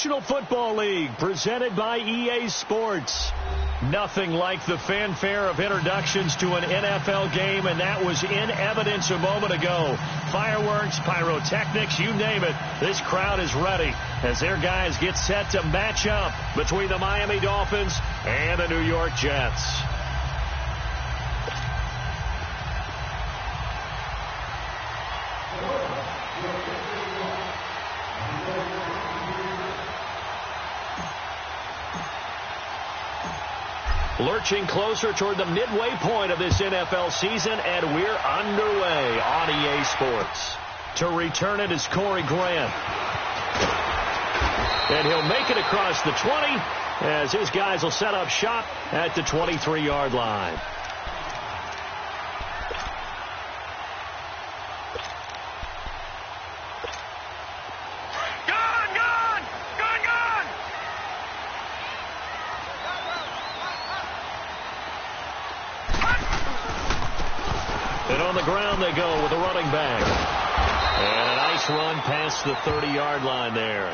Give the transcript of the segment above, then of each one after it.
National Football League, presented by EA Sports. Nothing like the fanfare of introductions to an NFL game, and that was in evidence a moment ago. Fireworks, pyrotechnics, you name it. This crowd is ready as their guys get set to match up between the Miami Dolphins and the New York Jets. Lurching closer toward the midway point of this NFL season, and we're underway on EA Sports. To return it is Corey Grant. And he'll make it across the 20 as his guys will set up shop at the 23-yard line. And on the ground they go with a running back. And a nice run past the 30-yard line there.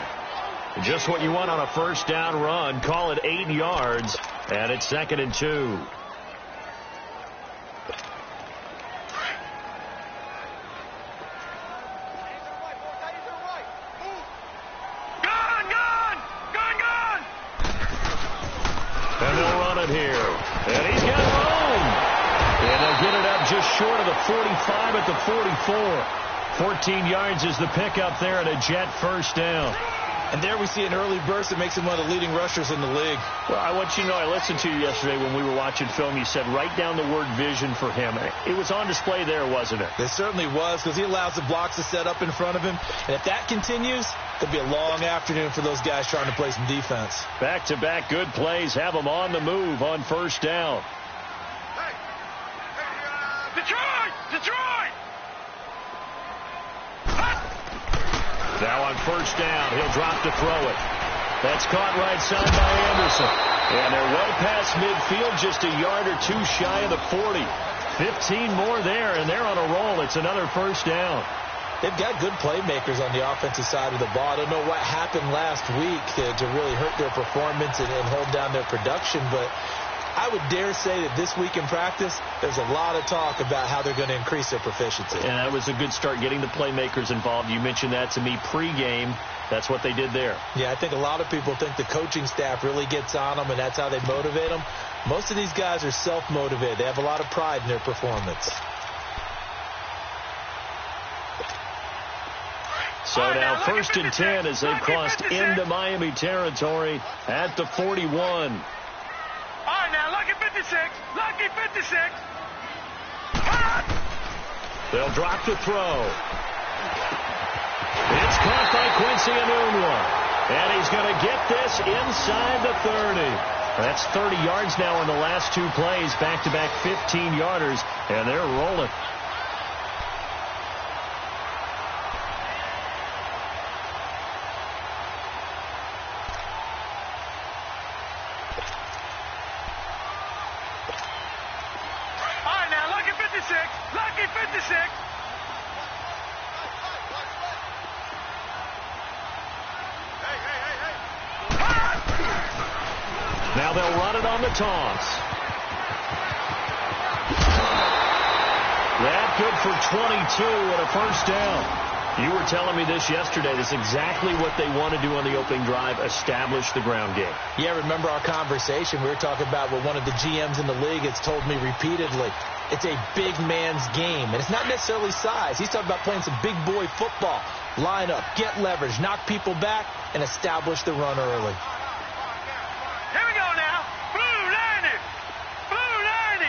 Just what you want on a first down run. Call it 8 yards. And it's 2nd and 2. And they'll run it here. And he's got room. And they'll get it up just short of the 45 at the 44. 14 yards is the pickup there and a Jet first down. And there we see an early burst that makes him one of the leading rushers in the league. Well, I want you to know, I listened to you yesterday when we were watching film. You said write down the word vision for him. It was on display there, wasn't it? It certainly was, because he allows the blocks to set up in front of him. And if that continues, it'll be a long afternoon for those guys trying to play some defense. Back-to-back good plays have them on the move on first down. Detroit! Now on first down, he'll drop to throw it. That's caught right side by Anderson. And they're well past midfield, just a yard or two shy of the 40. 15 more there, and they're on a roll. It's another first down. They've got good playmakers on the offensive side of the ball. I don't know what happened last week to really hurt their performance and hold down their production, but I would dare say that this week in practice, there's a lot of talk about how they're going to increase their proficiency. And that was a good start, getting the playmakers involved. You mentioned that to me pregame. That's what they did there. Yeah, I think a lot of people think the coaching staff really gets on them, and that's how they motivate them. Most of these guys are self-motivated. They have a lot of pride in their performance. So now first and 10 as they've crossed into Miami territory at the 41. All right, now, lucky 56. Lucky 56. They'll drop the throw. It's caught by Quincy Enunwa. And he's going to get this inside the 30. That's 30 yards now in the last two plays. Back-to-back 15-yarders. And they're rolling. Lucky 56. Now they'll run it on the toss. That good for 22 and a first down. You were telling me this yesterday. This is exactly what they want to do on the opening drive, establish the ground game. Yeah, remember our conversation? We were talking about what one of the GMs in the league has told me repeatedly. It's a big man's game, and it's not necessarily size. He's talking about playing some big boy football. Line up, get leverage, knock people back, and establish the run early. Here we go now. Blue 90. Blue 90.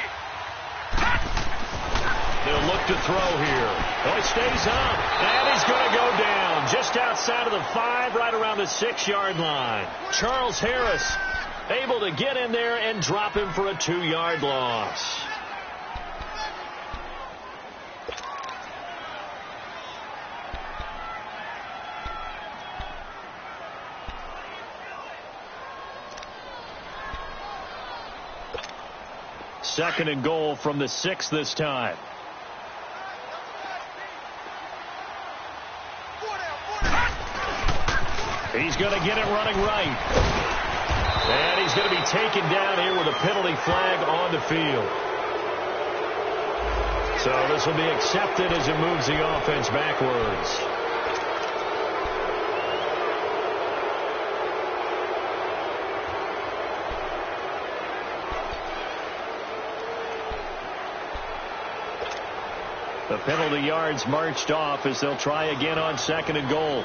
They'll look to throw here. Oh, he stays up, and he's going to go down just outside of the 5, right around the 6-yard line. Charles Harris able to get in there and drop him for a 2-yard loss. Second and goal from the 6 this time. He's he's going to get it running right. And he's going to be taken down here with a penalty flag on the field. So this will be accepted as it moves the offense backwards. The penalty yards marched off as they'll try again on 2nd and goal.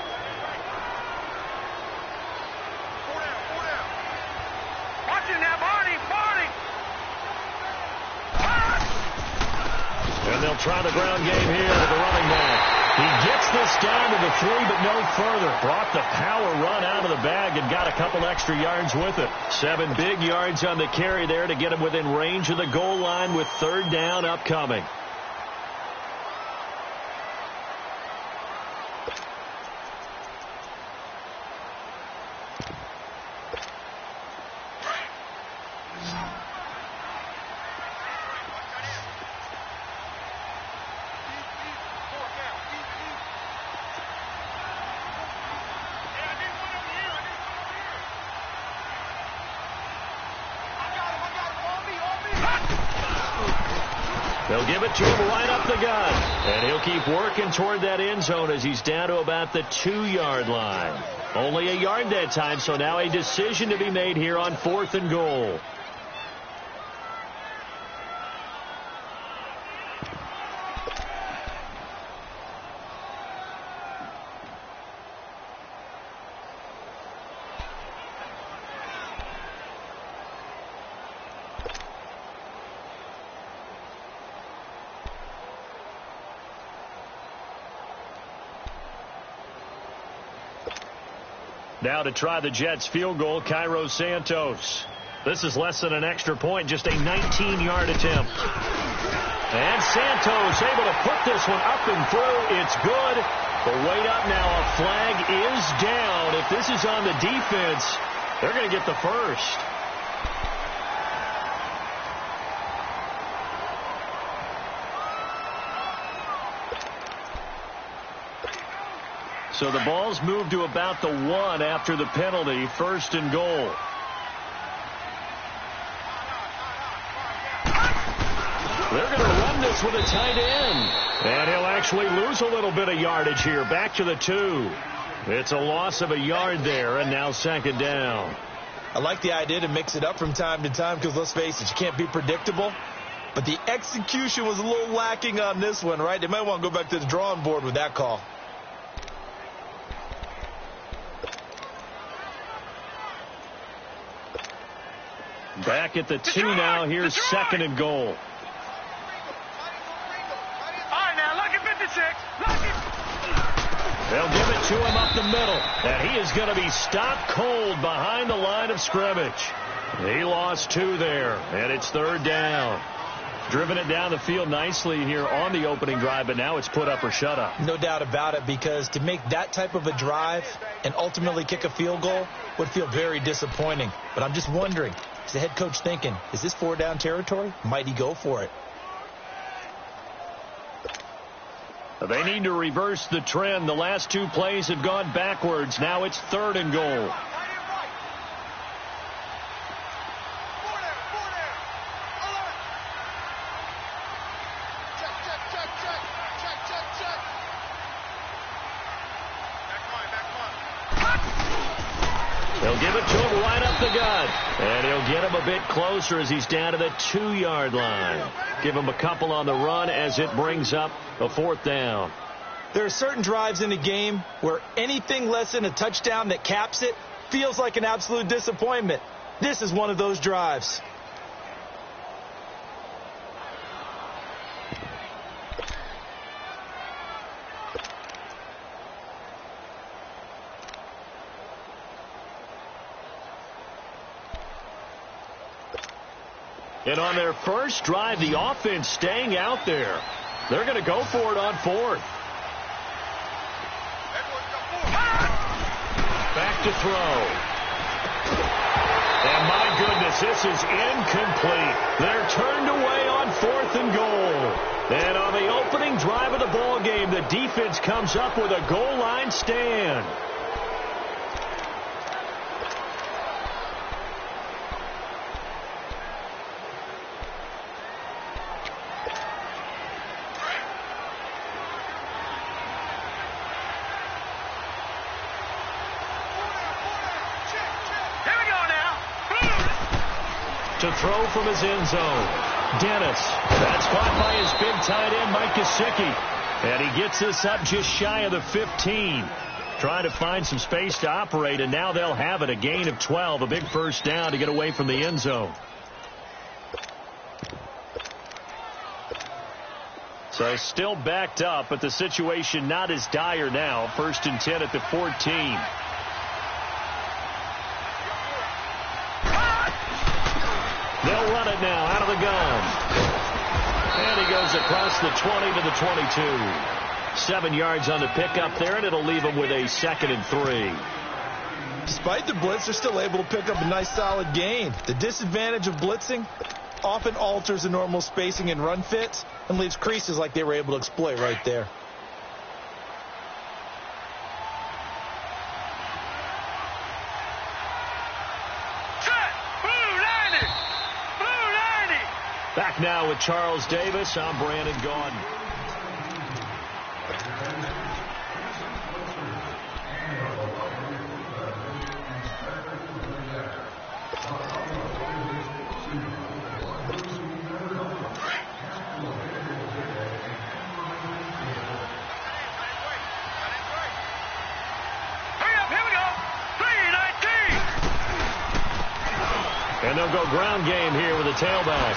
And they'll try the ground game here with the running back. He gets this down to the 3, but no further. Brought the power run out of the bag and got a couple extra yards with it. 7 big yards on the carry there to get him within range of the goal line with 3rd down upcoming. They'll give it to him right up the gut. And he'll keep working toward that end zone as he's down to about the 2-yard line. Only a yard that time, so now a decision to be made here on 4th and goal. Now to try the Jets field goal, Cairo Santos. This is less than an extra point, just a 19-yard attempt. And Santos able to put this one up and through. It's good. But wait up now. A flag is down. If this is on the defense, they're going to get the first. So the ball's moved to about the 1 after the penalty. 1st and goal. They're going to run this with a tight end. And he'll actually lose a little bit of yardage here. Back to the 2. It's a loss of a yard there, and now 2nd down. I like the idea to mix it up from time to time because, let's face it, you can't be predictable. But the execution was a little lacking on this one, right? They might want to go back to the drawing board with that call. Back at the 2 now. Here's 2nd and goal. All right, now, lucky 56. Lucky. They'll give it to him up the middle. And he is going to be stopped cold behind the line of scrimmage. He lost 2 there. And it's 3rd down. Driven it down the field nicely here on the opening drive, but now it's put up or shut up. No doubt about it, because to make that type of a drive and ultimately kick a field goal would feel very disappointing. But I'm just wondering, is the head coach thinking, is this 4-down territory? Might he go for it? They need to reverse the trend. The last 2 plays have gone backwards. Now it's 3rd and goal. They'll give it to him right up the gut. And he'll get him a bit closer as he's down to the 2-yard line. Give him a couple on the run as it brings up a 4th down. There are certain drives in the game where anything less than a touchdown that caps it feels like an absolute disappointment. This is one of those drives. And on their first drive, the offense staying out there. They're going to go for it on 4th. Back to throw. And my goodness, this is incomplete. They're turned away on 4th and goal. And on the opening drive of the ball game, the defense comes up with a goal line stand. to throw from his end zone. Dennis. That's caught by his big tight end, Mike Gesicki. And he gets this up just shy of the 15. Trying to find some space to operate, and now they'll have it. A gain of 12, a big first down to get away from the end zone. So still backed up, but the situation not as dire now. 1st and 10 at the 14. They'll run it now out of the gun. And he goes across the 20 to the 22. 7 yards on the pickup there, and it'll leave him with a 2nd and 3. Despite the blitz, they're still able to pick up a nice solid gain. The disadvantage of blitzing often alters the normal spacing and run fits and leaves creases like they were able to exploit right there. Back now with Charles Davis. I'm Brandon Gaudin. And they'll go ground game here with a tailback.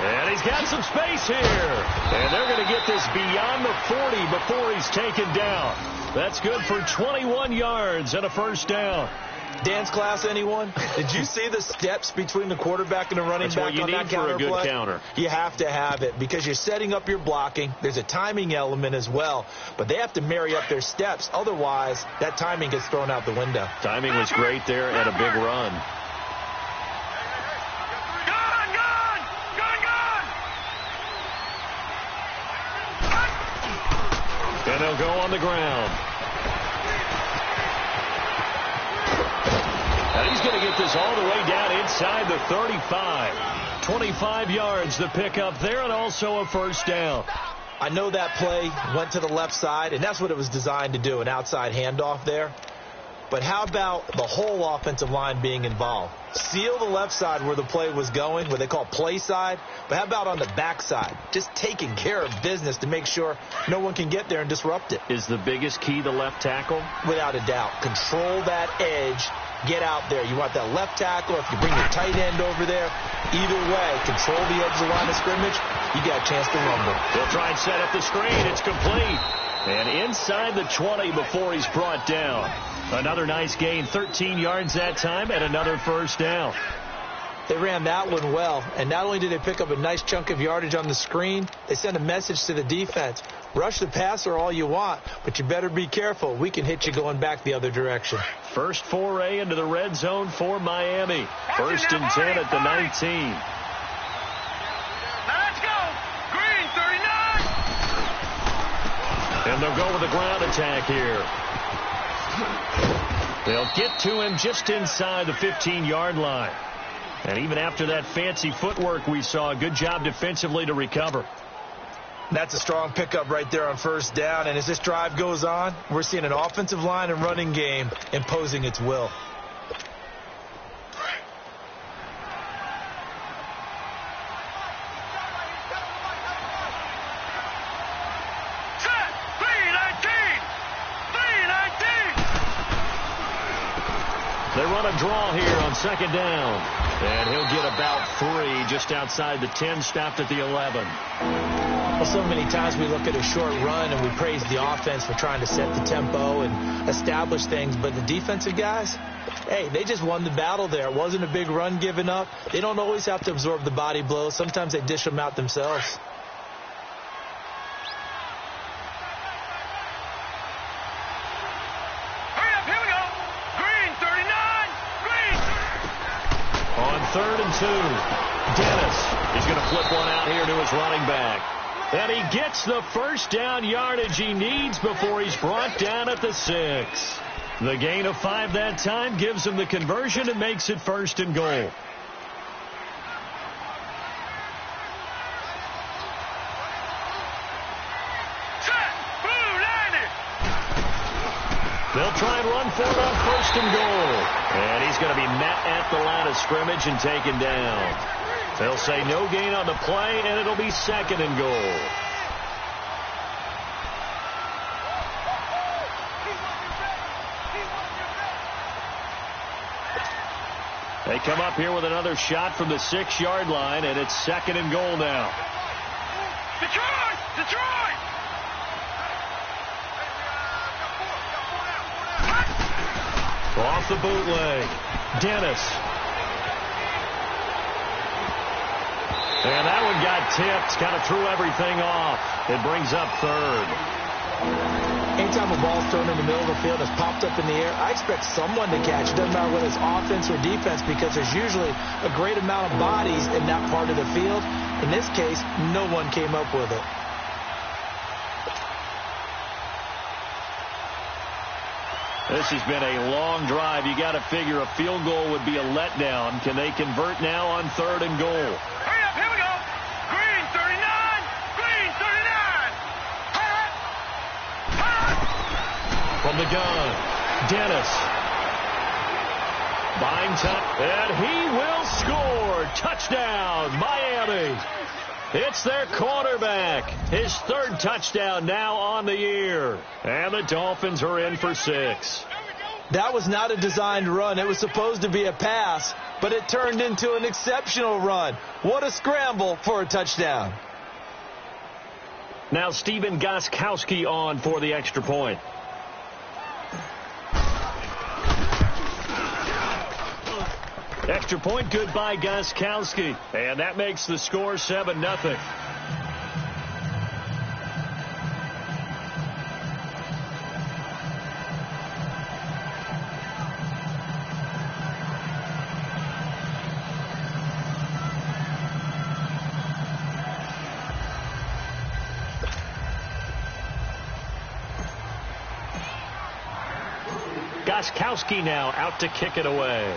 And he's got some space here. And they're going to get this beyond the 40 before he's taken down. That's good for 21 yards and a first down. Dance class, anyone? Did you see the steps between the quarterback and the running back on that counter play? That's what you need for a good counter. You have to have it because you're setting up your blocking. There's a timing element as well, but they have to marry up their steps. Otherwise, that timing gets thrown out the window. Timing was great there and a big run. And they'll go on the ground. And he's going to get this all the way down inside the 35. 25 yards the pickup there, and also a first down. I know that play went to the left side, and that's what it was designed to do, an outside handoff there. But how about the whole offensive line being involved? Seal the left side where the play was going, what they call play side. But how about on the back side? Just taking care of business to make sure no one can get there and disrupt it. Is the biggest key the left tackle? Without a doubt. Control that edge. Get out there. You want that left tackle. If you bring your tight end over there, either way, control the edge of the line of scrimmage, you got a chance to rumble. They'll try and set up the screen. It's complete. And inside the 20 before he's brought down. Another nice gain, 13 yards that time, and another first down. They ran that one well, and not only did they pick up a nice chunk of yardage on the screen, they sent a message to the defense. Rush the passer all you want, but you better be careful. We can hit you going back the other direction. First foray into the red zone for Miami. 1st and 10 at the 19. Now let's go. Green, 39. And they'll go with a ground attack here. They'll get to him just inside the 15-yard line. And even after that fancy footwork we saw, good job defensively to recover. That's a strong pickup right there on first down. And as this drive goes on, we're seeing an offensive line and running game imposing its will. They run a draw here on 2nd down. And he'll get about 3 just outside the 10, stopped at the 11. Well, so many times we look at a short run and we praise the offense for trying to set the tempo and establish things. But the defensive guys, hey, they just won the battle there. It wasn't a big run given up. They don't always have to absorb the body blows. Sometimes they dish them out themselves. On 3rd and 2, Dennis is going to flip one out here to his running back. And he gets the first down yardage he needs before he's brought down at the 6. The gain of 5 that time gives him the conversion and makes it 1st and goal. They'll try and run for it on 1st and goal. And he's going to be met at the line of scrimmage and taken down. They'll say no gain on the play, and it'll be second and goal. They come up here with another shot from the 6-yard line, and it's second and goal now. Detroit! Detroit! Off the bootleg. Dennis. And that one got tipped. Kind of threw everything off. It brings up third. Anytime a ball's thrown in the middle of the field, it's popped up in the air, I expect someone to catch. It doesn't matter whether it's offense or defense, because there's usually a great amount of bodies in that part of the field. In this case, no one came up with it. This has been a long drive. You got to figure a field goal would be a letdown. Can they convert now on third and goal? Hurry up, here we go. Green 39, Green 39. From the gun, Dennis. Buying time, and he will score. Touchdown, Miami. It's their quarterback. His third touchdown now on the year. And the Dolphins are in for 6. That was not a designed run. It was supposed to be a pass, but it turned into an exceptional run. What a scramble for a touchdown. Now Stephen Gostkowski on for the extra point. Extra point, good by Gostkowski. And that makes the score 7-0. Gostkowski now out to kick it away.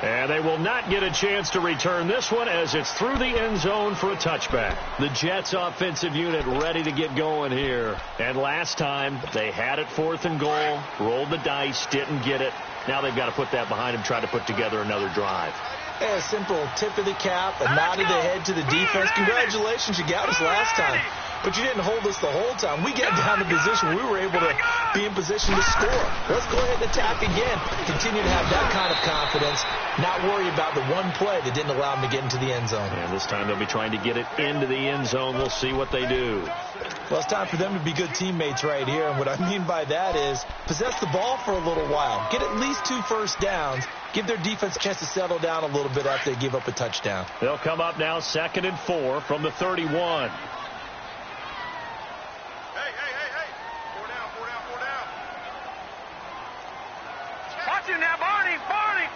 And they will not get a chance to return this one as it's through the end zone for a touchback. The Jets offensive unit ready to get going here. And last time they had it 4th and goal, rolled the dice, didn't get it. Now they've got to put that behind them, try to put together another drive. A simple tip of the cap, a nod of the head to the defense. Congratulations, you got us last time. But you didn't hold us the whole time. We got down to position. We were able to be in position to score. Let's go ahead and attack again. Continue to have that kind of confidence. Not worry about the one play that didn't allow them to get into the end zone. And this time they'll be trying to get it into the end zone. We'll see what they do. Well, it's time for them to be good teammates right here. And what I mean by that is possess the ball for a little while. Get at least 2 first downs. Give their defense a chance to settle down a little bit after they give up a touchdown. They'll come up now 2nd and 4 from the 31. Watch him now, Barney, Barney.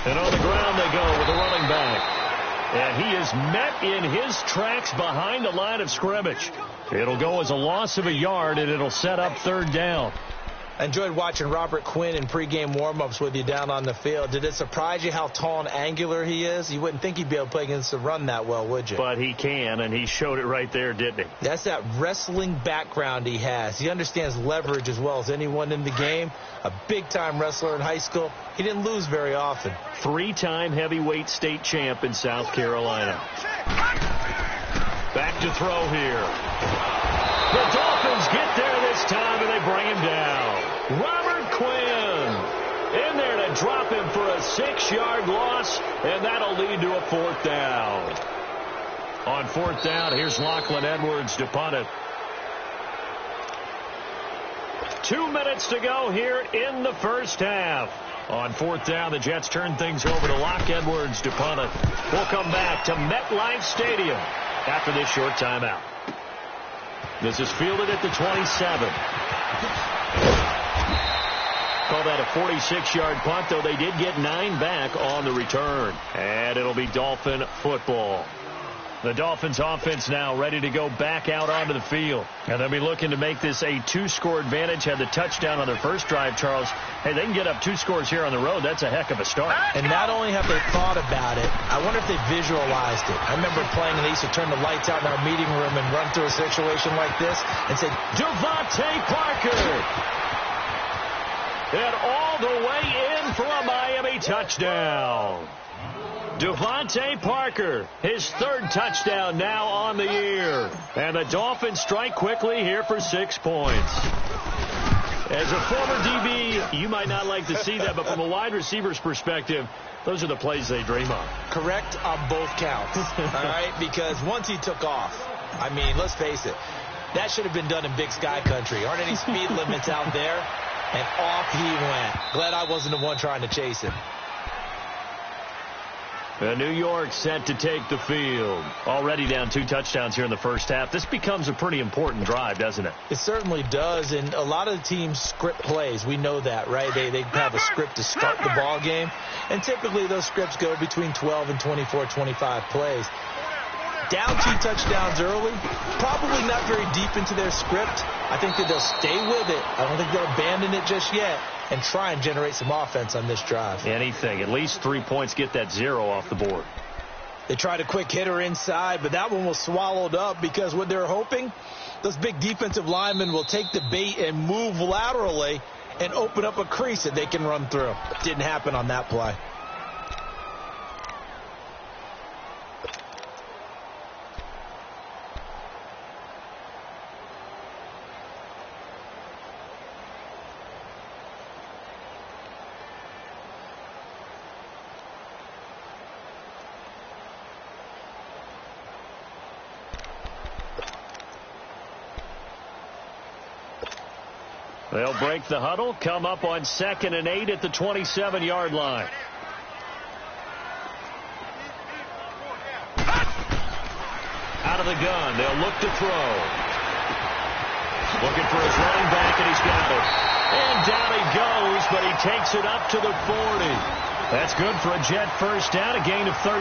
And on the ground they go with the running back. And he is met in his tracks behind the line of scrimmage. It'll go as a loss of a yard, and it'll set up 3rd down. I enjoyed watching Robert Quinn in pregame warm-ups with you down on the field. Did it surprise you how tall and angular he is? You wouldn't think he'd be able to play against the run that well, would you? But he can, and he showed it right there, didn't he? That's that wrestling background he has. He understands leverage as well as anyone in the game. A big-time wrestler in high school. He didn't lose very often. 3-time heavyweight state champ in South Carolina. Back to throw here. The Dolphins get there this time, and they bring him down. Robert Quinn in there to drop him for a 6-yard loss, and that'll lead to a 4th down. On 4th down, here's Lachlan Edwards to punt it. 2 minutes to go here in the first half. On 4th down, the Jets turn things over to Lock Edwards to punt it. We'll come back to MetLife Stadium after this short timeout. This is fielded at the 27. Call that a 46-yard punt, though they did get 9 back on the return. And it'll be Dolphin football. The Dolphins offense now ready to go back out onto the field. And they'll be looking to make this a 2-score advantage. Had the touchdown on their first drive, Charles. Hey, they can get up 2 scores here on the road. That's a heck of a start. And not only have they thought about it, I wonder if they visualized it. I remember playing and they used to turn the lights out in our meeting room and run through a situation like this and say, Devontae Parker. And all the way in for a Miami touchdown. Devontae Parker, his 3rd touchdown now on the year. And the Dolphins strike quickly here for 6 points. As a former DB, you might not like to see that, but from a wide receiver's perspective, those are the plays they dream of. Correct on both counts, all right? Because once he took off, I mean, let's face it, that should have been done in Big Sky country. Aren't any speed limits out there? And off he went. Glad I wasn't the one trying to chase him. New York set to take the field. Already down 2 touchdowns here in the first half. This becomes a pretty important drive, doesn't it? It certainly does, and a lot of the teams script plays. We know that, right? They have a script to start the ball game, and typically those scripts go between 12 and 24, 25 plays. Down 2 touchdowns early, probably not very deep into their script. I think that they'll stay with it. I don't think they'll abandon it just yet and try and generate some offense on this drive. Anything. At least 3 points, get that 0 off the board. They tried a quick hitter inside, but that one was swallowed up because what they're hoping, those big defensive linemen will take the bait and move laterally and open up a crease that they can run through. Didn't happen on that play. They'll break the huddle, come up on 2nd and 8 at the 27-yard line. Out of the gun, they'll look to throw. Looking for his running back, and he's got it. And down he goes, but he takes it up to the 40. That's good for a Jet first down, a gain of 13.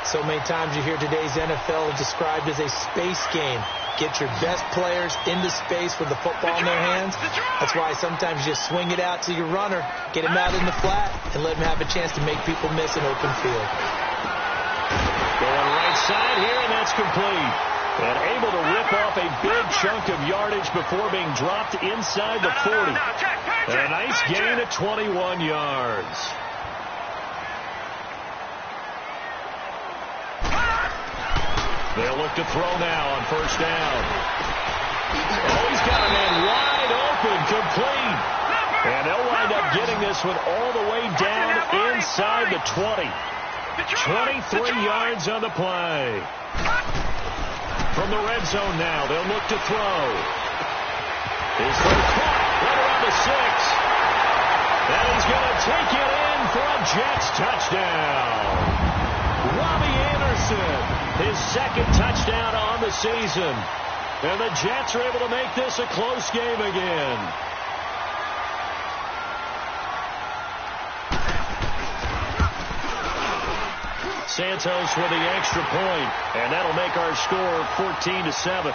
So many times you hear today's NFL described as a space game. Get your best players into space with the football in their hands. That's why sometimes you just swing it out to your runner, get him out in the flat, and let him have a chance to make people miss an open field. Going right side here, and that's complete. And able to rip off a big chunk of yardage before being dropped inside the 40. And a nice gain of 21 yards. They'll look to throw now on first down. Oh, he's got a man wide open, complete. And they'll wind up getting this one all the way down inside the 20. 23 yards on the play. From the red zone now, they'll look to throw. His throw caught right around the 6. And he's going to take it in for a Jets touchdown. Robbie Anderson. His 2nd touchdown on the season. And the Jets are able to make this a close game again. Santos with the extra point, and that'll make our score 14-7.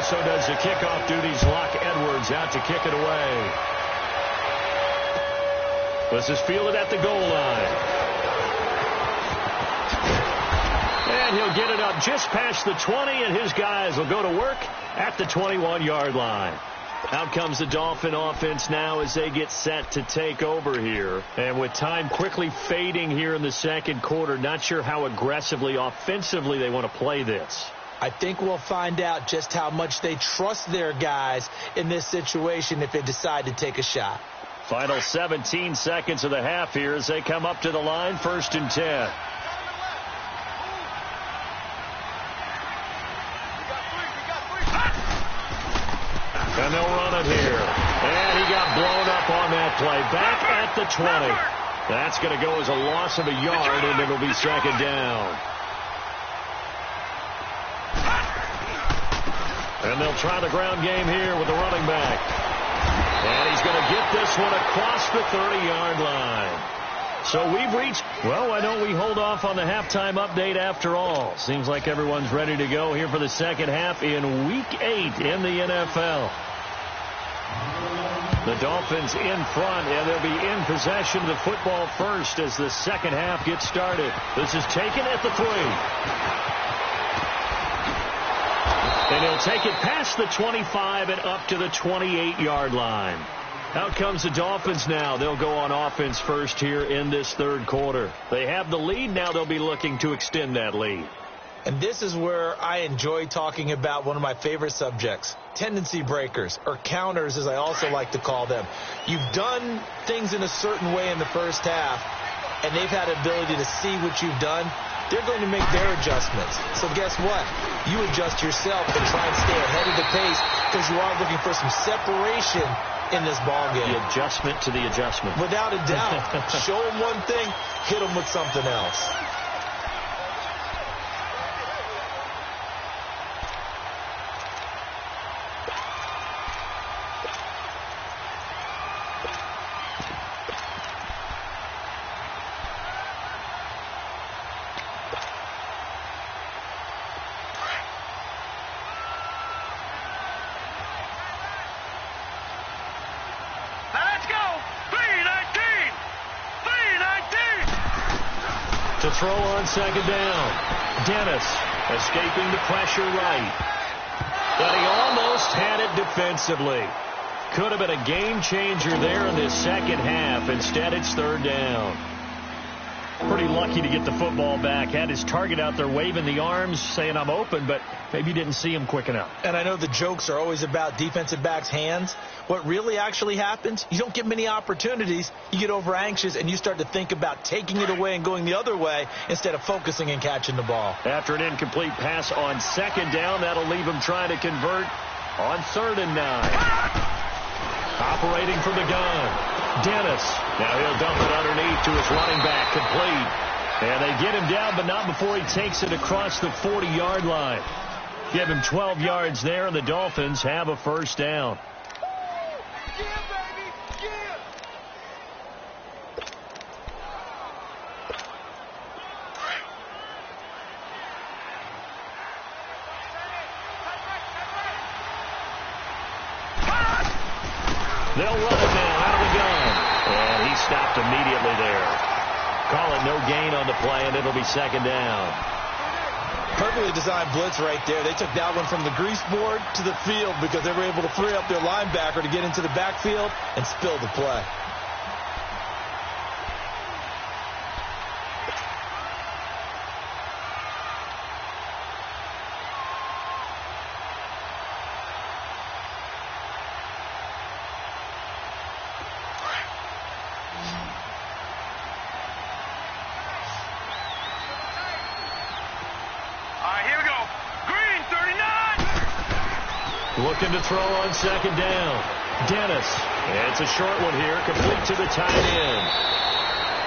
Also does the kickoff duties. Locke Edwards out to kick it away. This is fielded at the goal line. And he'll get it up just past the 20, and his guys will go to work at the 21-yard line. Out comes the Dolphin offense now as they get set to take over here. And with time quickly fading here in the second quarter, not sure how aggressively, offensively they want to play this. I think we'll find out just how much they trust their guys in this situation if they decide to take a shot. Final 17 seconds of the half here as they come up to the line, 1st and 10. And they'll run it here. And he got blown up on that play. Back at the 20. That's going to go as a loss of a yard, and it'll be 2nd down. And And they'll try the ground game here with the running back. And he's going to get this one across the 30-yard line. So we've reached, well, why don't we hold off on the halftime update after all? Seems like everyone's ready to go here for the second half in Week 8 in the NFL. The Dolphins in front, and they'll be in possession of the football first as the second half gets started. This is taken at the 3. And he'll take it past the 25 and up to the 28-yard line. Out comes the Dolphins now. They'll go on offense first here in this third quarter. They have the lead. Now they'll be looking to extend that lead. And this is where I enjoy talking about one of my favorite subjects, tendency breakers, or counters as I also like to call them. You've done things in a certain way in the first half, and they've had the ability to see what you've done. They're going to make their adjustments. So guess what? You adjust yourself and try and stay ahead of the pace because you are looking for some separation in this ball game. The adjustment to the adjustment. Without a doubt. Show them one thing, hit them with something else. To throw on second down. Dennis escaping the pressure right. But he almost had it defensively. Could have been a game changer there in this second half. Instead, it's third down. Pretty lucky to get the football back. Had his target out there waving the arms, saying I'm open, but maybe didn't see him quick enough. And I know the jokes are always about defensive backs' hands. What really actually happens, you don't get many opportunities. You get over anxious, and you start to think about taking it away and going the other way instead of focusing and catching the ball. After an incomplete pass on second down, that'll leave him trying to convert on 3rd and 9. Operating from the gun. Dennis. Now he'll dump it underneath to his running back. Complete. And they get him down, but not before he takes it across the 40-yard line. Give him 12 yards there, and the Dolphins have a first down. They'll run it now out of the gun. And he stopped immediately there. Call it no gain on the play, and it'll be second down. Perfectly designed blitz right there. They took that one from the grease board to the field because they were able to free up their linebacker to get into the backfield and spill the play. Looking to throw on second down. Dennis. It's a short one here. Complete to the tight end.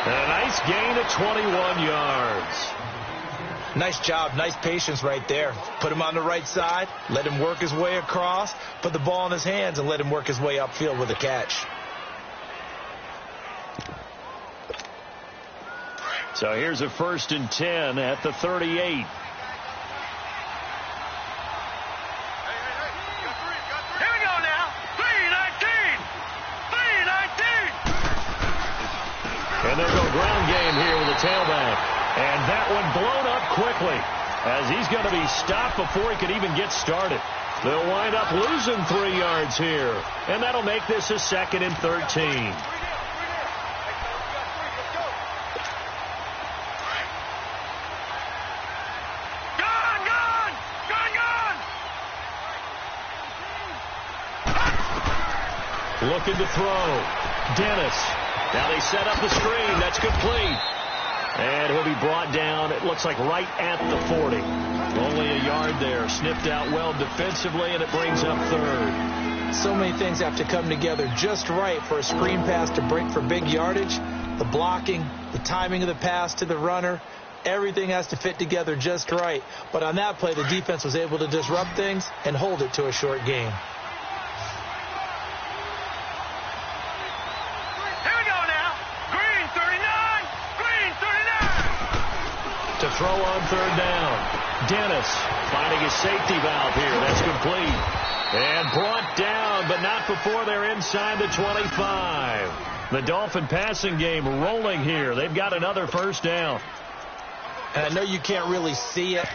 And a nice gain of 21 yards. Nice job. Nice patience right there. Put him on the right side. Let him work his way across. Put the ball in his hands and let him work his way upfield with a catch. So here's a 1st and 10 at the 38. And they'll go ground game here with a tailback. And that one blown up quickly as he's going to be stopped before he could even get started. They'll wind up losing 3 yards here. And that'll make this a 2nd and 13. Looking to throw. Dennis. Now they set up the screen. That's complete. And he'll be brought down, it looks like right at the 40. Only a yard there. Snipped out well defensively, and it brings up 3rd. So many things have to come together just right for a screen pass to break for big yardage. The blocking, the timing of the pass to the runner, Everything has to fit together just right. But on that play, the defense was able to disrupt things and hold it to a short game. Here we go now. Green 39. Green 39. To throw on third down. Dennis finding his safety valve here. That's complete. And brought down, but not before they're inside the 25. The Dolphin passing game rolling here. They've got another first down. And I know you can't really see it,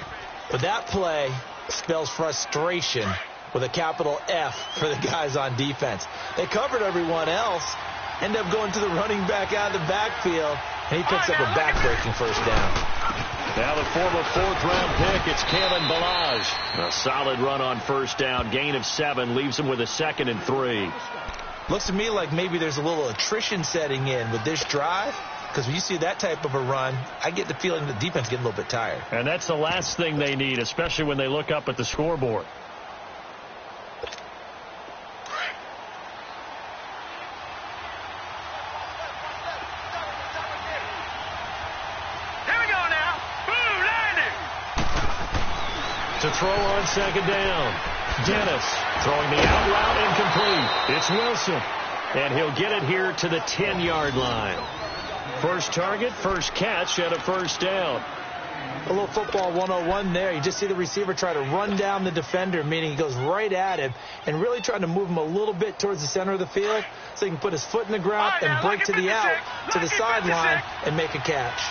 but that play spells frustration with a capital F for the guys on defense. They covered everyone else, end up going to the running back out of the backfield, and he picks up a back-breaking first down. Now the former fourth-round pick, it's Kalen Ballage. A solid run on first down, gain of 7, leaves him with a 2nd and 3. Looks to me like maybe there's a little attrition setting in with this drive, because when you see that type of a run, I get the feeling the defense getting a little bit tired. And that's the last thing they need, especially when they look up at the scoreboard. To throw on second down. Dennis throwing the out route incomplete. It's Wilson. And he'll get it here to the 10-yard line. First target, first catch, and a first down. A little football 101 there. You just see the receiver try to run down the defender, meaning he goes right at him and really trying to move him a little bit towards the center of the field so he can put his foot in the ground and break to the out, to the sideline, and make a catch.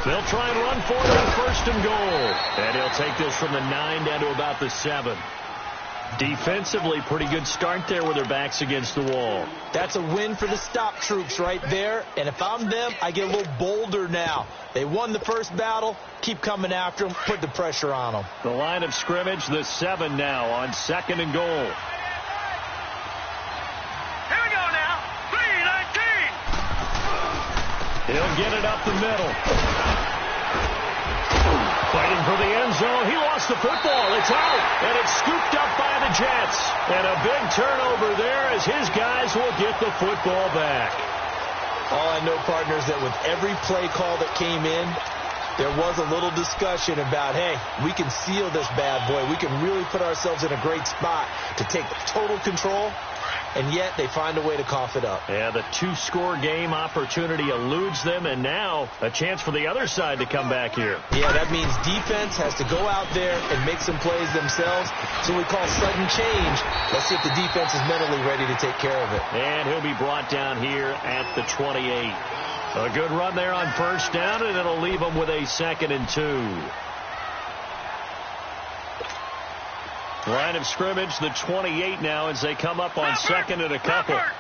They'll try and run for it on first and goal. And he'll take this from the 9 down to about the 7. Defensively, pretty good start there with their backs against the wall. That's a win for the stop troops right there. And if I'm them, I get a little bolder now. They won the first battle. Keep coming after them. Put the pressure on them. The line of scrimmage, the 7 now on 2nd and goal. Here we go now. 3-19. He'll get it up the middle. Fighting for the end zone. He lost the football. It's out. And it's scooped up by the Jets. And a big turnover there as his guys will get the football back. All I know, partners, that with every play call that came in, there was a little discussion about, hey, we can seal this bad boy. We can really put ourselves in a great spot to take total control. And yet they find a way to cough it up. Yeah, the 2-score game opportunity eludes them, and now a chance for the other side to come back here. Yeah, that means defense has to go out there and make some plays themselves. So we call sudden change. Let's see if the defense is mentally ready to take care of it. And he'll be brought down here at the 28. A good run there on first down, and it'll leave them with a 2nd and 2. Line of scrimmage, the 28 now as they come up on 2nd and a couple. Check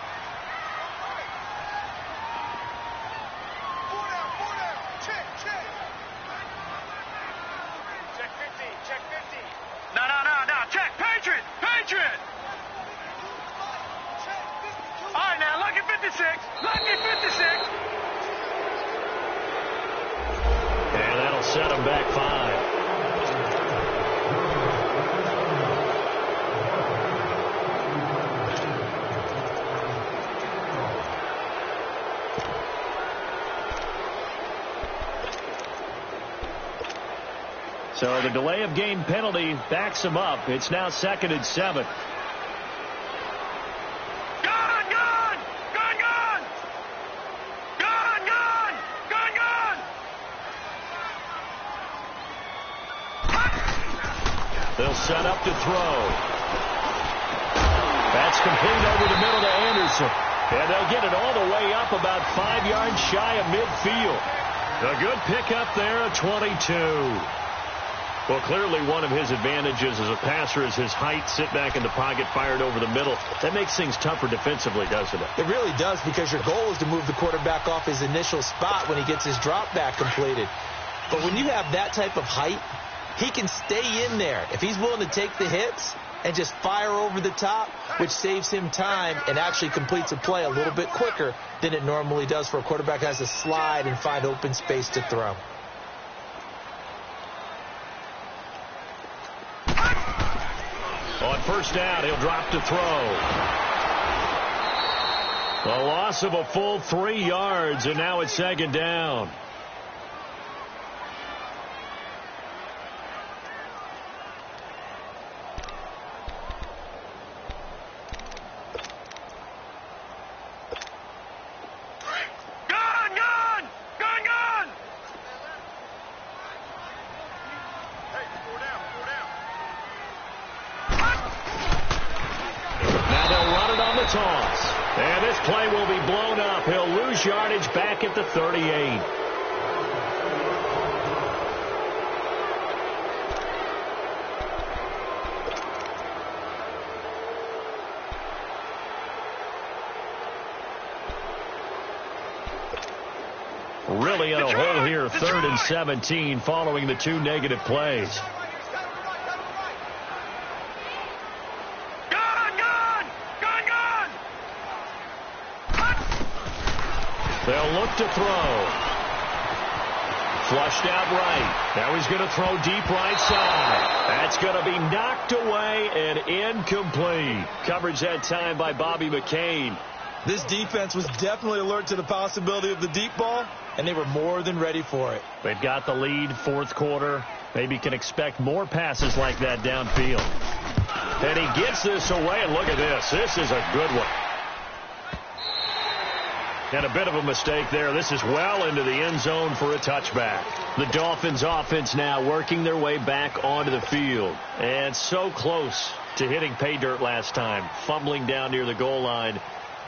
50. Check 50. No. Check. Patriot. All right, now, lucky 56. Lucky 56. And that'll set them back 5. So the delay of game penalty backs him up. It's now 2nd and 7. They'll set up to throw. That's complete over the middle to Anderson. And they'll get it all the way up about 5 yards shy of midfield. A good pickup there at 22. Well, clearly one of his advantages as a passer is his height. Sit back in the pocket, fired over the middle. That makes things tougher defensively, doesn't it? It really does, because your goal is to move the quarterback off his initial spot when he gets his drop back completed. But when you have that type of height, he can stay in there if he's willing to take the hits and just fire over the top, which saves him time and actually completes a play a little bit quicker than it normally does for a quarterback that has to slide and find open space to throw. On first down, he'll drop to throw. A loss of a full 3 yards, and now it's second down. Toss. And this play will be blown up. He'll lose yardage back at the 38. Really in a hole here, 3rd and 17 following the 2 negative plays. They'll look to throw. Flushed out right. Now he's going to throw deep right side. That's going to be knocked away and incomplete. Coverage that time by Bobby McCain. This defense was definitely alert to the possibility of the deep ball, and they were more than ready for it. They've got the lead, 4th quarter. Maybe can expect more passes like that downfield. And he gets this away, and look at this. This is a good one. And a bit of a mistake there. This is well into the end zone for a touchback. The Dolphins offense now working their way back onto the field. And so close to hitting pay dirt last time. Fumbling down near the goal line.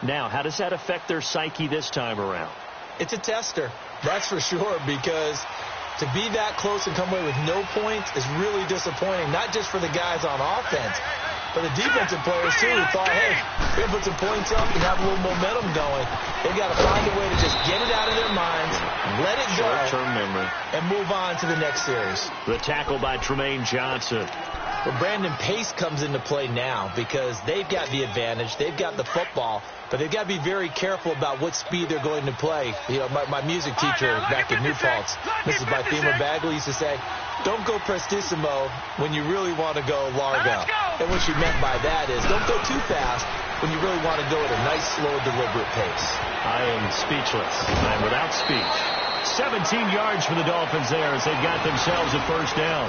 Now, how does that affect their psyche this time around? It's a tester, that's for sure, because to be that close and come away with no points is really disappointing, not just for the guys on offense, but the defensive players, too, who thought, hey, we're going to put some points up and have a little momentum going. They've got to find a way to just get it out of their minds, let it go, short-term memory, and move on to the next series. The tackle by Tremaine Johnson. Well, Brandon, pace comes into play now because they've got the advantage. They've got the football, but they've got to be very careful about what speed they're going to play. You know, my music teacher back in New Paltz, Mrs. Bythema Bagley, used to say, don't go prestissimo when you really want to go largo. And what she meant by that is don't go too fast when you really want to go at a nice, slow, deliberate pace. I am speechless. I'm without speech. 17 yards for the Dolphins there as they've got themselves a first down.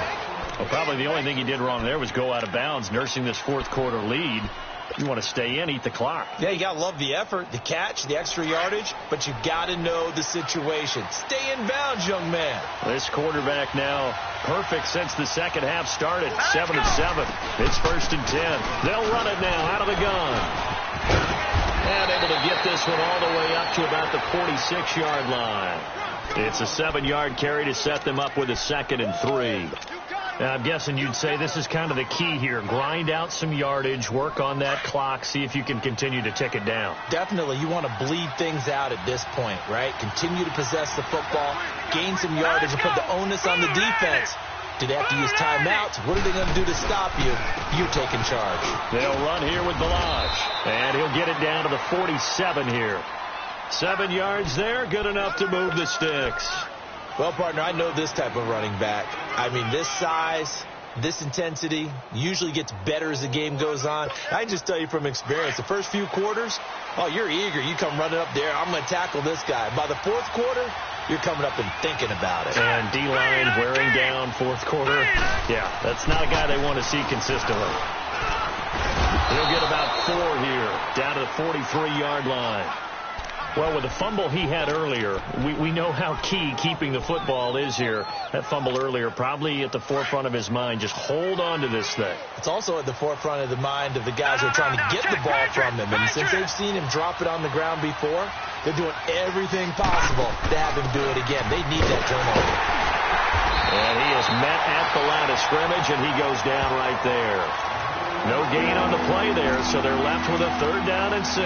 Well, probably the only thing he did wrong there was go out of bounds, nursing this 4th quarter lead. You want to stay in, eat the clock. Yeah, you got to love the effort, the catch, the extra yardage, but you got to know the situation. Stay in bounds, young man. This quarterback now perfect since the second half started. 7 of 7. It's 1st and 10. They'll run it now out of the gun. And able to get this one all the way up to about the 46-yard line. It's a 7-yard carry to set them up with a 2nd and 3. Now, I'm guessing you'd say this is kind of the key here. Grind out some yardage, work on that clock, see if you can continue to tick it down. Definitely. You want to bleed things out at this point, right? Continue to possess the football, gain some yardage, and put the onus on the defense. Do they have to use timeouts? What are they going to do to stop you? You're taking charge. They'll run here with Balaj, and he'll get it down to the 47 here. 7 yards there, good enough to move the sticks. Well, partner, I know this type of running back. I mean, this size, this intensity usually gets better as the game goes on. I can just tell you from experience, the first few quarters, oh, you're eager. You come running up there. I'm going to tackle this guy. By the 4th quarter, you're coming up and thinking about it. And D-line wearing down 4th quarter. Yeah, that's not a guy they want to see consistently. He'll get about 4 here, down to the 43-yard line. Well, with the fumble he had earlier, we know how key keeping the football is here. That fumble earlier probably at the forefront of his mind. Just hold on to this thing. It's also at the forefront of the mind of the guys who are trying to get the ball from him. And since they've seen him drop it on the ground before, they're doing everything possible to have him do it again. They need that turnover. And he is met at the line of scrimmage, and he goes down right there. No gain on the play there, so they're left with a 3rd down and 6.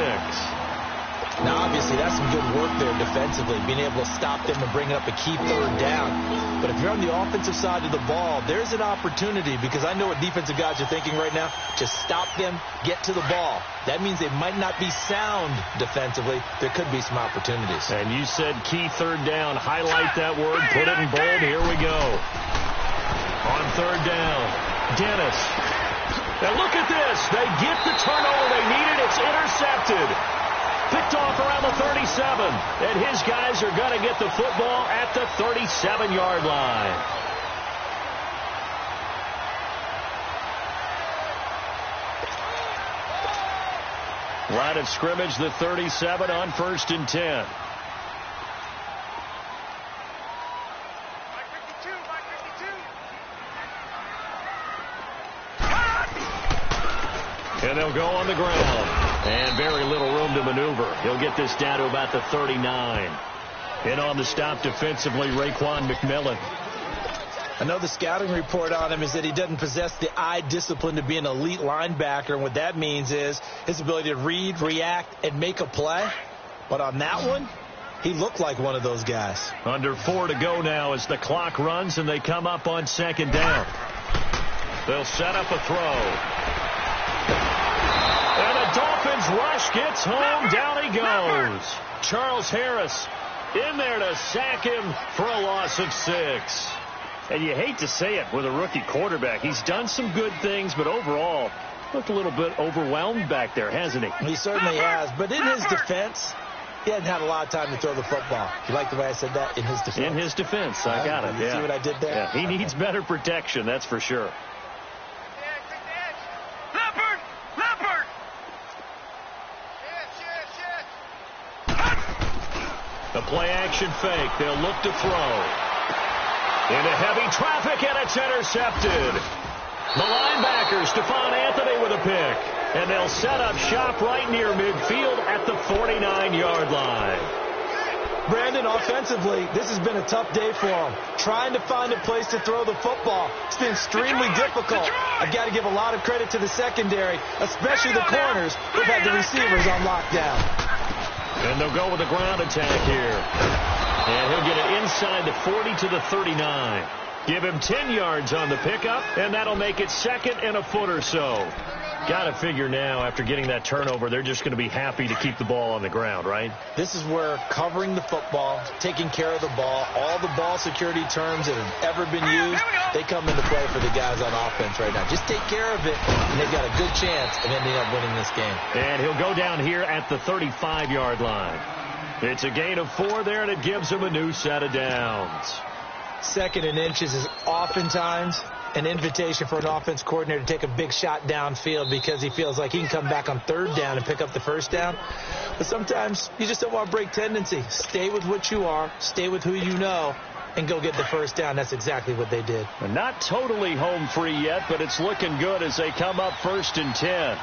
Now, obviously, that's some good work there defensively, being able to stop them and bring up a key 3rd down. But if you're on the offensive side of the ball, there's an opportunity, because I know what defensive guys are thinking right now. Just stop them, get to the ball. That means they might not be sound defensively. There could be some opportunities. And you said key 3rd down. Highlight that word. Put it in bold. Here we go. On 3rd down, Dennis. And look at this. They get the turnover they needed. It's intercepted. Picked off around the 37. And his guys are going to get the football at the 37-yard line. Line of scrimmage, the 37 on 1st and 10. And they'll go on the ground. And very little room to maneuver. He'll get this down to about the 39. In on the stop defensively, Raekwon McMillan. I know the scouting report on him is that he doesn't possess the eye discipline to be an elite linebacker. And what that means is his ability to read, react, and make a play. But on that one, he looked like one of those guys. Under 4 to go now as the clock runs and they come up on 2nd down. They'll set up a throw. And the Dolphins rush gets home. Down he goes. Charles Harris in there to sack him for a loss of 6. And you hate to say it with a rookie quarterback. He's done some good things, but overall looked a little bit overwhelmed back there, hasn't he? He certainly has. But in his defense, he hasn't had a lot of time to throw the football. You like the way I said that? In his defense. In his defense. I got it. You see what I did there? Yeah, he needs better protection, that's for sure. The play-action fake. They'll look to throw. Into heavy traffic, and it's intercepted. The linebacker, Stephon Anthony, with a pick. And they'll set up shop right near midfield at the 49-yard line. Brandon, offensively, this has been a tough day for him. Trying to find a place to throw the football. It's been extremely difficult. I've got to give a lot of credit to the secondary, especially the corners who've had the receivers on lockdown. And they'll go with a ground attack here. And he'll get it inside the 40 to the 39. Give him 10 yards on the pickup, and that'll make it 2nd and a foot or so. Got to figure now, after getting that turnover, they're just going to be happy to keep the ball on the ground, right? This is where covering the football, taking care of the ball, all the ball security terms that have ever been used, they come into play for the guys on offense right now. Just take care of it, and they've got a good chance of ending up winning this game. And he'll go down here at the 35-yard line. It's a gain of 4 there, and it gives him a new set of downs. 2nd and inches is oftentimes an invitation for an offense coordinator to take a big shot downfield because he feels like he can come back on 3rd down and pick up the 1st down. But sometimes you just don't want to break tendency. Stay with what you are, stay with who you know, and go get the 1st down. That's exactly what they did. Not totally home free yet, but it's looking good as they come up 1st and 10.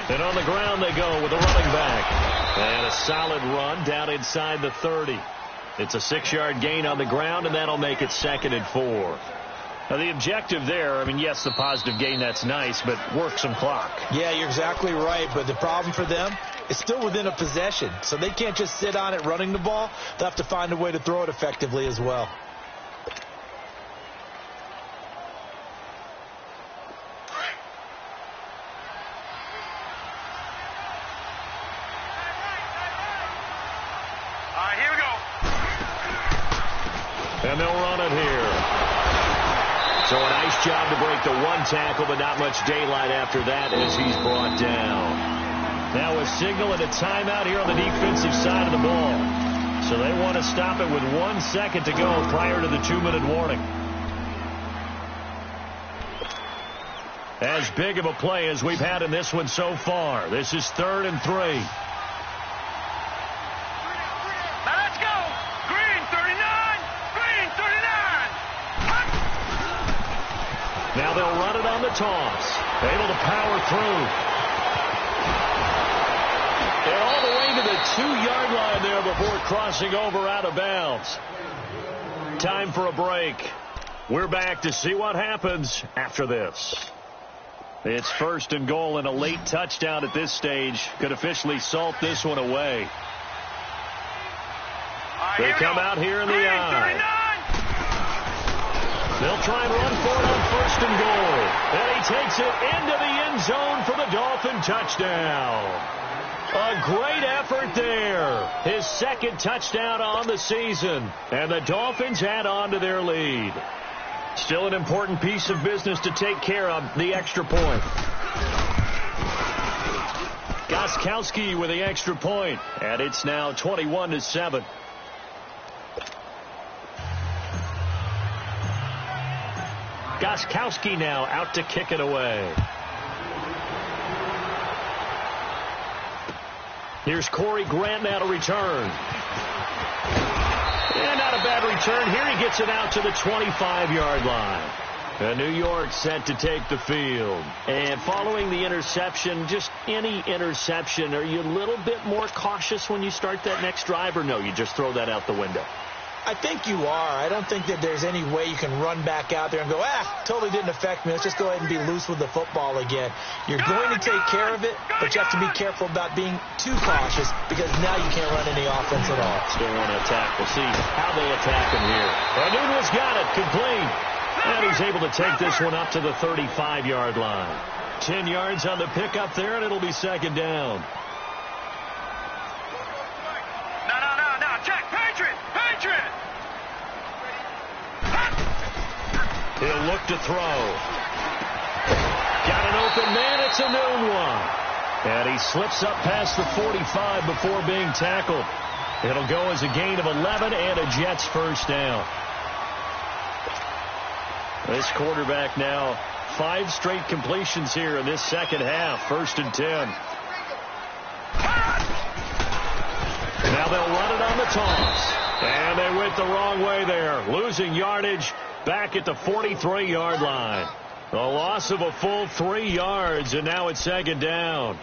And on the ground they go with a running back. And a solid run down inside the 30. It's a 6-yard gain on the ground, and that'll make it 2nd and 4. Now, the objective there, I mean, yes, the positive gain, that's nice, but work some clock. Yeah, you're exactly right, but the problem for them is still within a possession, so they can't just sit on it running the ball. They'll have to find a way to throw it effectively as well. And they'll run it here. So a nice job to break the 1 tackle, but not much daylight after that as he's brought down. Now a signal and a timeout here on the defensive side of the ball. So they want to stop it with 1 second to go prior to the 2-minute warning. As big of a play as we've had in this one so far. This is 3rd and 3. Now they'll run it on the toss. Able to power through. They're all the way to the 2-yard line there before crossing over out of bounds. Time for a break. We're back to see what happens after this. It's 1st and goal, and a late touchdown at this stage could officially salt this one away. They come out here in the eye. They'll try and run for it on 1st and goal. And he takes it into the end zone for the Dolphin touchdown. A great effort there. His 2nd touchdown on the season. And the Dolphins add on to their lead. Still an important piece of business to take care of, the extra point. Gostkowski with the extra point, and it's now 21-7. Gostkowski now out to kick it away. Here's Corey Grant now to return. And not a bad return. Here he gets it out to the 25-yard line. New York set to take the field. And following the interception, just any interception, are you a little bit more cautious when you start that next drive, or no, you just throw that out the window? I think you are. I don't think that there's any way you can run back out there and go, totally didn't affect me. Let's just go ahead and be loose with the football again. You're going to take care of it, but you have to be careful about being too cautious because now you can't run any offense at all. Still want to attack. We'll see how they attack him here. Nunez got it, complete. And he's able to take this one up to the 35-yard line. 10 yards on the pickup there, and it'll be second down. No, check, Patriot! He'll look to throw. Got an open man. It's a known one. And he slips up past the 45 before being tackled. It'll go as a gain of 11 and a Jets first down. This quarterback now 5 straight completions here in this second half. 1st and 10. Now they'll run it on the toss. And they went the wrong way there. Losing yardage back at the 43-yard line. A loss of a full 3 yards, and now it's second down.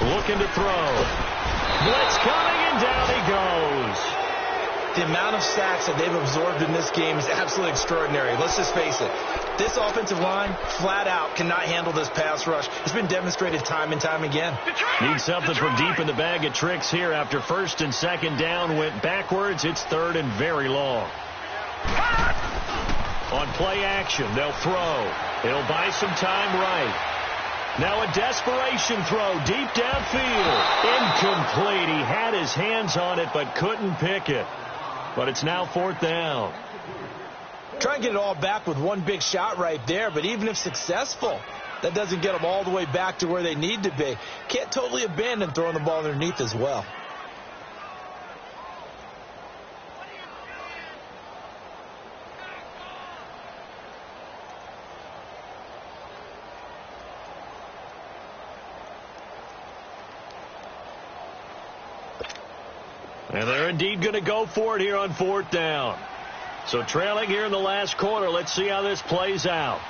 Looking to throw. Blitz coming, and down he goes. The amount of sacks that they've absorbed in this game is absolutely extraordinary. Let's just face it. This offensive line, flat out, cannot handle this pass rush. It's been demonstrated time and time again. Need something from deep in the bag of tricks here after 1st and 2nd down went backwards. It's 3rd and very long. On play action, they'll throw. He'll buy some time right. Now a desperation throw deep downfield. Incomplete. He had his hands on it but couldn't pick it. But it's now 4th down. Try and get it all back with one big shot right there, but even if successful, that doesn't get them all the way back to where they need to be. Can't totally abandon throwing the ball underneath as well. And they're indeed going to go for it here on 4th down. So trailing here in the last quarter. Let's see how this plays out.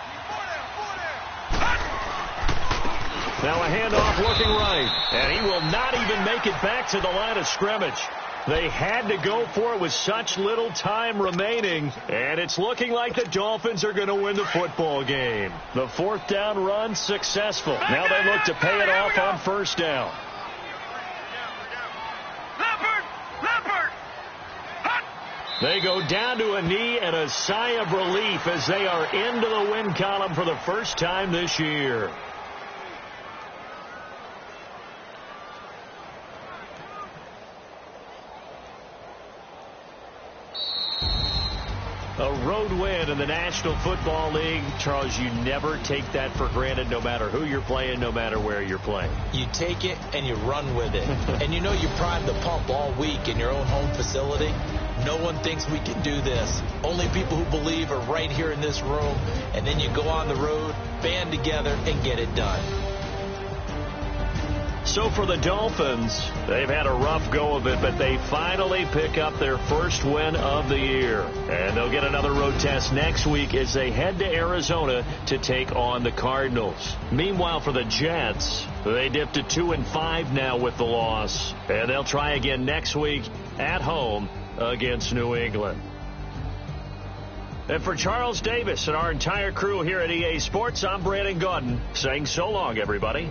Now a handoff looking right. And he will not even make it back to the line of scrimmage. They had to go for it with such little time remaining. And it's looking like the Dolphins are going to win the football game. The 4th down run successful. Now they look to pay it off on 1st down. They go down to a knee and a sigh of relief as they are into the win column for the first time this year. A road win in the National Football League. Charles, you never take that for granted no matter who you're playing, no matter where you're playing. You take it and you run with it. And you know you primed the pump all week in your own home facility. No one thinks we can do this. Only people who believe are right here in this room. And then you go on the road, band together, and get it done. So for the Dolphins, they've had a rough go of it, but they finally pick up their first win of the year. And they'll get another road test next week as they head to Arizona to take on the Cardinals. Meanwhile, for the Jets, they dipped to 2-5 now with the loss. And they'll try again next week at home against New England. And for Charles Davis and our entire crew here at EA Sports, I'm Brandon Gaudin saying so long, everybody.